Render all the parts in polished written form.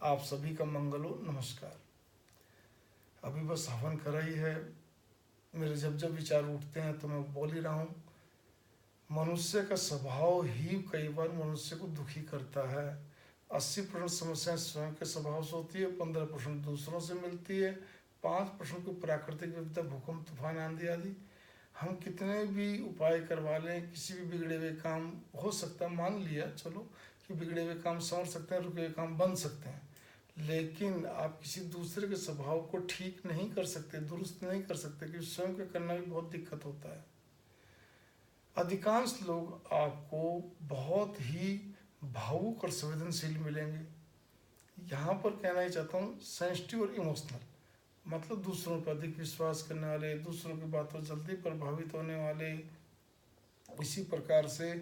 आप सभी का मंगल हो। नमस्कार। अभी बस हवन करा ही है। मेरे जब जब विचार उठते हैं तो मैं बोल ही रहा हूँ। मनुष्य का स्वभाव ही कई बार मनुष्य को दुखी करता है। 80% समस्याएं स्वयं के स्वभाव से होती है, 15% दूसरों से मिलती है, 5% को प्राकृतिक विपदा, भूकंप, तूफान, आंधी आदि। हम कितने भी उपाय करवा लें, किसी भी बिगड़े हुए काम हो सकता है, मान लिया चलो कि बिगड़े हुए काम संवर सकते हैं, रुके हुए काम बन सकते हैं, लेकिन आप किसी दूसरे के स्वभाव को ठीक नहीं कर सकते, दुरुस्त नहीं कर सकते, क्योंकि स्वयं का करना भी बहुत दिक्कत होता है। अधिकांश लोग आपको बहुत ही भावुक और संवेदनशील मिलेंगे। यहाँ पर कहना ही चाहता हूँ सेंसिटिव और इमोशनल, मतलब दूसरों पर अधिक विश्वास करने वाले, दूसरों की बातों जल्दी प्रभावित होने वाले। इसी प्रकार से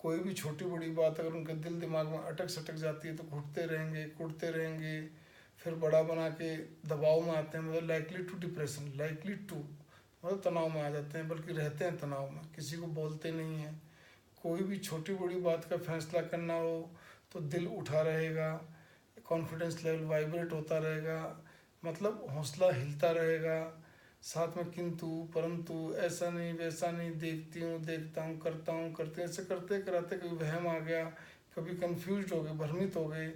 कोई भी छोटी बड़ी बात अगर उनके दिल दिमाग में अटक सटक जाती है तो घुटते रहेंगे, कुटते रहेंगे, फिर बड़ा बना के दबाव में आते हैं, मतलब likely to depression, likely to मतलब तनाव में आ जाते हैं, बल्कि रहते हैं तनाव में, किसी को बोलते नहीं हैं। कोई भी छोटी बड़ी बात का फैसला करना हो तो दिल उठा रहेगा, कॉन्फिडेंस लेवल वाइब्रेट होता रहेगा, मतलब हौसला हिलता रहेगा। साथ में किंतु परंतु, ऐसा नहीं वैसा नहीं, देखती हूँ देखता हूँ, करता हूँ करते, ऐसे करते कराते कभी वहम आ गया, कभी कंफ्यूज हो गए, भ्रमित हो गए,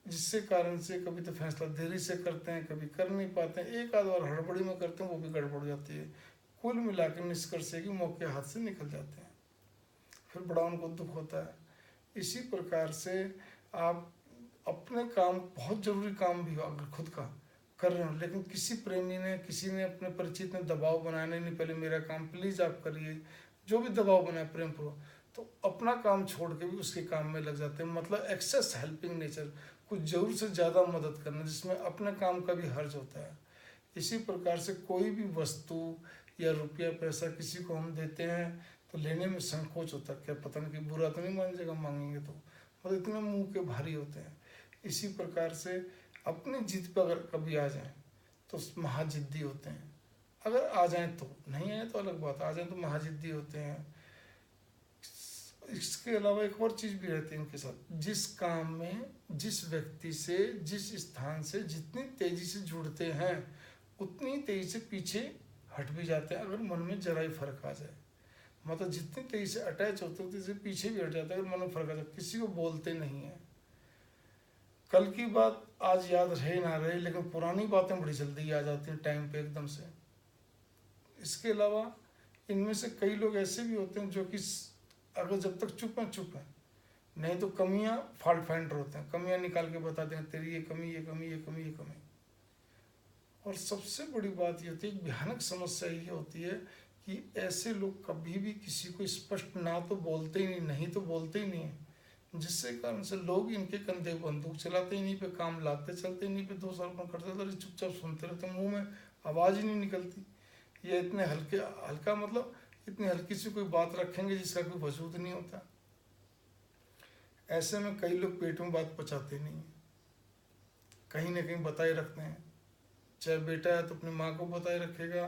जिससे कारण से कभी तो फैसला देरी से करते हैं, कभी कर नहीं पाते हैं, एक आध बार हड़बड़ी में करते हैं, वो भी गड़बड़ हो जाती है। कुल मिलाकर निष्कर्ष है कि मौके हाथ से निकल जाते हैं, फिर बड़ा उनको दुख होता है। इसी प्रकार से आप अपने काम, बहुत जरूरी काम भी हो अगर खुद का कर रहे हो, लेकिन किसी प्रेमी ने, किसी ने, अपने परिचित ने दबाव बनाने, नहीं पहले मेरा काम प्लीज़ आप करिए, जो भी दबाव बनाए प्रेम पूर्वक, तो अपना काम छोड़ के भी उसके काम में लग जाते हैं। मतलब एक्सेस हेल्पिंग नेचर, कुछ जरूर से ज़्यादा मदद करना, जिसमें अपने काम का भी हर्ज होता है। इसी प्रकार से कोई भी वस्तु या रुपया पैसा किसी को हम देते हैं तो लेने में संकोच होता है, क्या पता नहीं कि बुरा तो नहीं मान जाएगा मांगेंगे तो, मतलब इतने मुंह के भारी होते हैं। इसी प्रकार से अपनी जिद पर अगर कभी आ जाएं तो महाजिद्दी होते हैं, अगर आ जाएं तो, नहीं आए तो अलग बात, आ जाएं तो महाजिद्दी होते हैं। इसके अलावा एक और चीज़ भी रहती है इनके साथ, जिस काम में, जिस व्यक्ति से, जिस स्थान से जितनी तेज़ी से जुड़ते हैं उतनी तेज़ी से पीछे हट भी जाते हैं, अगर मन में जरा ही फर्क आ जाए। मतलब जितनी तेज़ी से अटैच होते हैं उतनी से पीछे भी हट जाता है अगर मन में फर्क आ जाए। किसी को बोलते नहीं हैं, कल की बात आज याद रहे ना रहे, लेकिन पुरानी बातें बड़ी जल्दी आ जाती हैं टाइम पे एकदम से। इसके अलावा इनमें से कई लोग ऐसे भी होते हैं जो कि अगर जब तक चुप हैं चुप हैं, नहीं तो कमियां फॉल्ट फाइंडर होते हैं, कमियां निकाल के बताते हैं तेरी ये कमी, ये कमी, ये कमी, ये कमी। और सबसे बड़ी बात ये होती है, भयानक समस्या ये होती है कि ऐसे लोग कभी भी किसी को स्पष्ट ना तो बोलते ही नहीं, नहीं तो बोलते ही नहीं है, जिससे कारण से लोग इनके कंधे बंदूक चलाते ही नहीं पे, काम लाते चलते ही नहीं पे, 2 साल में करते थे, चुपचाप सुनते रहते, मुंह में आवाज़ ही नहीं निकलती। ये इतने हल्के, हल्का मतलब इतनी हल्की सी कोई बात रखेंगे जिसका कोई वजूद नहीं होता। ऐसे में कई लोग पेट में बात पचाते नहीं हैं, कहीं ना कहीं बताए रखते हैं। चाहे बेटा है तो अपनी माँ को बताए रखेगा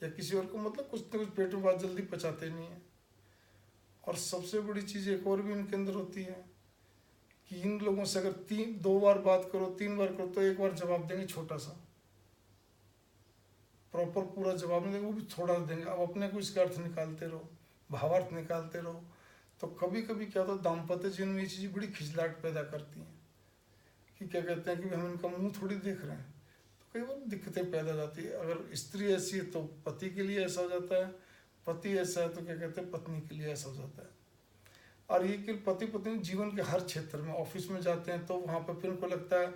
या किसी और को, मतलब कुछ ना कुछ पेट में बात जल्दी पचाते नहीं है। और सबसे बड़ी चीज़ एक और भी इनके अंदर होती है कि इन लोगों से अगर 2 बार बात करो, 3 बार करो, तो एक बार जवाब देंगे छोटा सा, प्रॉपर पूरा जवाब नहीं देंगे, वो भी थोड़ा देंगे। अब अपने को इसका अर्थ निकालते रहो, भावार्थ निकालते रहो। तो कभी कभी क्या होता है, दाम्पत्य जीवन में ये चीज़ बड़ी खिजलाहट पैदा करती हैं कि क्या कहते हैं कि हम इनका मुंह थोड़ी देख रहे हैं, तो कई बार दिक्कतें पैदा हो जाती है। अगर स्त्री ऐसी है तो पति के लिए ऐसा हो जाता है, पति ऐसा है तो क्या कहते हैं पत्नी के लिए ऐसा हो जाता है। और ये कि पति पत्नी जीवन के हर क्षेत्र में, ऑफिस में जाते हैं तो वहाँ पर फिर उनको लगता है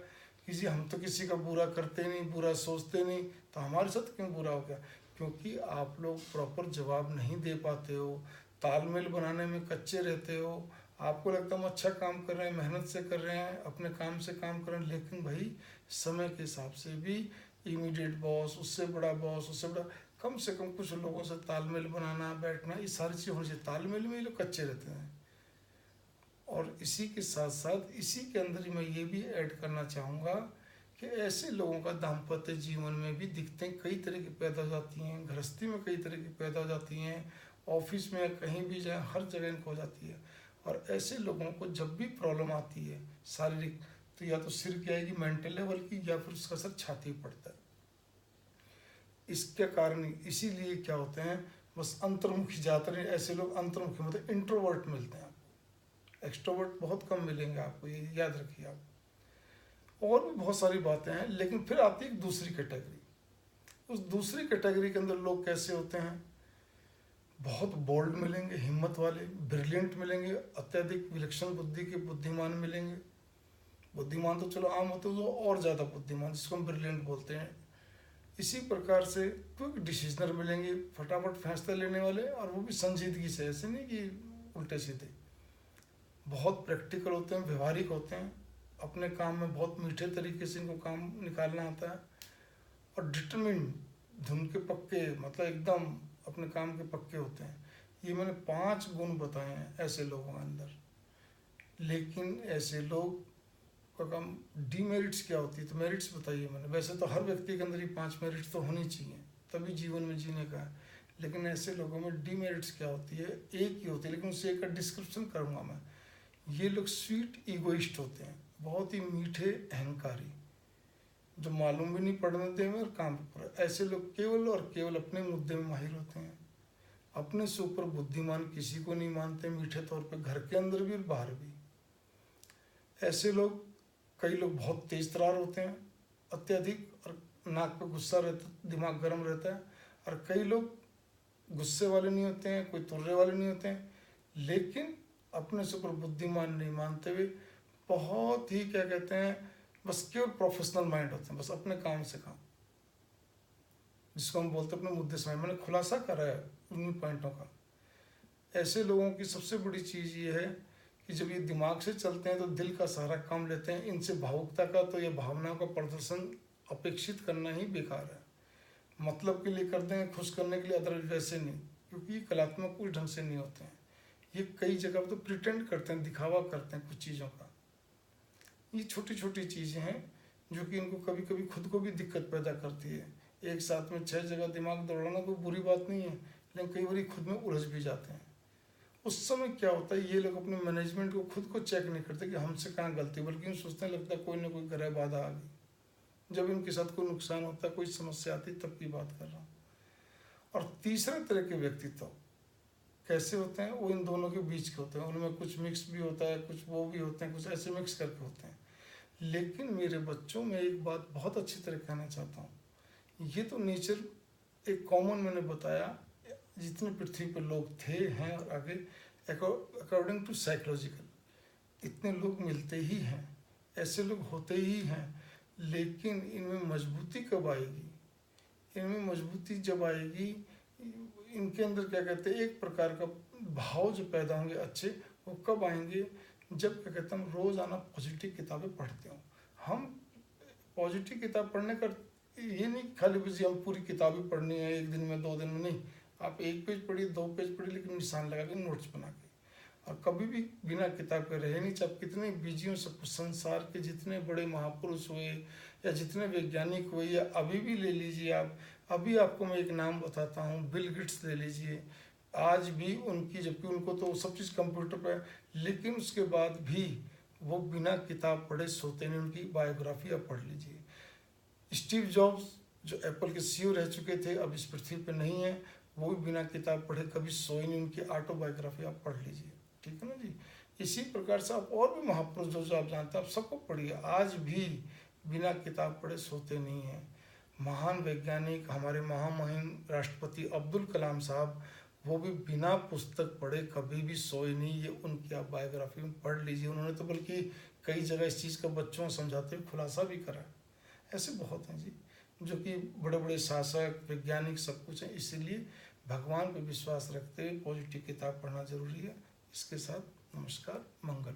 कि जी हम तो किसी का बुरा करते नहीं, बुरा सोचते नहीं, तो हमारे साथ क्यों बुरा हो गया? क्योंकि आप लोग प्रॉपर जवाब नहीं दे पाते हो, तालमेल बनाने में कच्चे रहते हो। आपको लगता है हम अच्छा काम कर रहे हैं, मेहनत से कर रहे हैं, अपने काम से काम कर रहे हैं, लेकिन भाई समय के हिसाब से भी इमीडिएट बॉस, उससे बड़ा बॉस, उससे बड़ा, कम से कम कुछ लोगों से तालमेल बनाना, बैठना, ये सारी चीज़ होनी चाहिए। तालमेल में ये लोग कच्चे रहते हैं। और इसी के साथ साथ इसी के अंदर ही मैं ये भी ऐड करना चाहूँगा कि ऐसे लोगों का दाम्पत्य जीवन में भी दिक्कतें कई तरह की पैदा हो जाती हैं, गृहस्थी में कई तरह की पैदा हो जाती हैं, ऑफिस में कहीं भी जाए हर जगह इनको हो जाती है। और ऐसे लोगों को जब भी प्रॉब्लम आती है शारीरिक, तो या तो सिर की आएगी मेंटल लेवल की, या फिर उसका असर छाती पर पड़ता है। इसके कारण इसीलिए क्या होते हैं, बस अंतर्मुखी जाते हैं ऐसे लोग, अंतर्मुखी मतलब इंट्रोवर्ट मिलते हैं आपको, एक्सट्रोवर्ट बहुत कम मिलेंगे आपको, ये याद रखिए आप। और भी बहुत सारी बातें हैं, लेकिन फिर आती है दूसरी कैटेगरी। उस दूसरी कैटेगरी के अंदर लोग कैसे होते हैं, बहुत बोल्ड मिलेंगे, हिम्मत वाले, ब्रिलियंट मिलेंगे, अत्यधिक विलक्षण बुद्धि के बुद्धिमान मिलेंगे। बुद्धिमान तो चलो आम होते हैं, तो और ज़्यादा बुद्धिमान जिसको हम ब्रिलियंट बोलते हैं। इसी प्रकार से क्विक डिसीजनर मिलेंगे, फटाफट फैसले लेने वाले, और वो भी संजीदगी से, ऐसे नहीं कि उल्टे सीधे। बहुत प्रैक्टिकल होते हैं, व्यवहारिक होते हैं, अपने काम में बहुत मीठे तरीके से इनको काम निकालना आता है। और डिटरमिन, धुन के पक्के, मतलब एकदम अपने काम के पक्के होते हैं। ये मैंने 5 गुण बताए हैं ऐसे लोगों के अंदर। लेकिन ऐसे लोग का काम, डीमेरिट्स क्या होती है, तो मेरिट्स बताइए मैंने। वैसे तो हर व्यक्ति के अंदर ये 5 मेरिट्स तो होनी चाहिए, तभी जीवन में जीने का है। लेकिन ऐसे लोगों में डीमेरिट्स क्या होती है, एक ही होती है, लेकिन उससे एक का डिस्क्रिप्शन करूँगा मैं। ये लोग स्वीट ईगोइस्ट होते हैं, बहुत ही मीठे अहंकारी, जो मालूम भी नहीं पड़ने देंगे और काम पर। ऐसे लोग केवल और केवल अपने मुद्दे में माहिर होते हैं, अपने से ऊपर बुद्धिमान किसी को नहीं मानते, मीठे तौर पे, घर के अंदर भी और बाहर भी। ऐसे लोग, कई लोग बहुत तेज तरार होते हैं, अत्यधिक, और नाक पे गुस्सा रहता, दिमाग गर्म रहता है। और कई लोग गुस्से वाले नहीं होते हैं, कोई तुर्रे वाले नहीं होते हैं, लेकिन अपने से ऊपर बुद्धिमान नहीं मानते हुए बहुत ही, क्या कहते हैं, बस केवल प्रोफेशनल माइंड होते हैं, बस अपने काम से काम, जिसको हम बोलते हैं अपने मुद्दे से। मैंने खुलासा करा है उन्हीं पॉइंटों का। ऐसे लोगों की सबसे बड़ी चीज़ ये है कि जब ये दिमाग से चलते हैं तो दिल का सहारा कम लेते हैं। इनसे भावुकता का, तो ये भावनाओं का प्रदर्शन अपेक्षित करना ही बेकार है। मतलब के लिए करते हैं, खुश करने के लिए, अदर वैसे नहीं, क्योंकि ये कलात्मक कुछ ढंग से नहीं होते हैं। ये कई जगह तो प्रिटेंड करते हैं, दिखावा करते हैं कुछ चीज़ों का। ये छोटी छोटी चीज़ें हैं जो कि इनको कभी कभी खुद को भी दिक्कत पैदा करती है। एक साथ में 6 जगह दिमाग दौड़ाना कोई बुरी बात नहीं है, लेकिन कई बार खुद में उलझ भी जाते हैं। उस समय क्या होता है, ये लोग अपने मैनेजमेंट को, खुद को चेक नहीं करते कि हमसे कहाँ गलती, बल्कि सोचते हैं लगता है कोई ना कोई ग्रह बाधा आ गई। जब इनके साथ कोई नुकसान होता है, कोई समस्या आती, तब की बात कर रहा हूँ। और तीसरे तरह के व्यक्तित्व कैसे होते हैं, वो इन दोनों के बीच के होते हैं। उनमें कुछ मिक्स भी होता है, कुछ वो भी होते हैं, कुछ ऐसे मिक्स करके होते हैं। लेकिन मेरे बच्चों में एक बात बहुत अच्छी तरह कहना चाहता हूँ, ये तो नेचर एक कॉमन मैंने बताया, जितने पृथ्वी पर लोग थे, हैं और आगे, अकॉर्डिंग टू साइकोलॉजिकल इतने लोग मिलते ही हैं, ऐसे लोग होते ही हैं। लेकिन इनमें मजबूती कब आएगी, इनमें मजबूती जब आएगी, इनके अंदर क्या कहते हैं, एक प्रकार का भाव जो पैदा होंगे अच्छे, वो कब आएंगे, जब क्या कहते हैं, हम रोज़ाना पॉजिटिव किताबें पढ़ते हो। हम पॉजिटिव किताब पढ़ने का ये नहीं खाली बस हम पूरी किताबें पढ़नी है 1 दिन में 2 दिन में, नहीं। आप 1 पेज पढ़िए, 2 पेज पढ़िए, लेकिन निशान लगा के, नोट्स बना के। और कभी भी बिना किताब के रहे नहीं, चाहे कितने बिजी हो। सब संसार के जितने बड़े महापुरुष हुए या जितने वैज्ञानिक हुए, या अभी भी ले लीजिए आप, अभी आपको मैं एक नाम बताता हूँ, बिल गेट्स ले लीजिए। आज भी उनकी, जबकि उनको तो सब चीज़ कंप्यूटर पर, लेकिन उसके बाद भी वो बिना किताब पढ़े सोते नहीं। उनकी बायोग्राफी आप पढ़ लीजिए। स्टीव जॉब्स जो एप्पल के सीईओ रह चुके थे, अब इस पृथ्वी पर नहीं है, वो भी बिना किताब पढ़े कभी सोए नहीं। उनकी ऑटोबायोग्राफी आप पढ़ लीजिए, ठीक है ना जी। इसी प्रकार से आप और भी महापुरुष जो आप जानते हैं, आप सबको पढ़िए। आज भी बिना किताब पढ़े सोते नहीं हैं। महान वैज्ञानिक, हमारे महामहिम राष्ट्रपति अब्दुल कलाम साहब, वो भी बिना पुस्तक पढ़े कभी भी सोए नहीं। ये उनकी आप बायोग्राफी में पढ़ लीजिए। उन्होंने तो बल्कि कई जगह इस चीज़ का बच्चों को समझाते हुए खुलासा भी करा। ऐसे बहुत हैं जी, जो कि बड़े बड़े शासक, वैज्ञानिक, सब कुछ हैं। इसीलिए भगवान पर विश्वास रखते हुए पॉजिटिव किताब पढ़ना जरूरी है। इसके साथ नमस्कार, मंगल।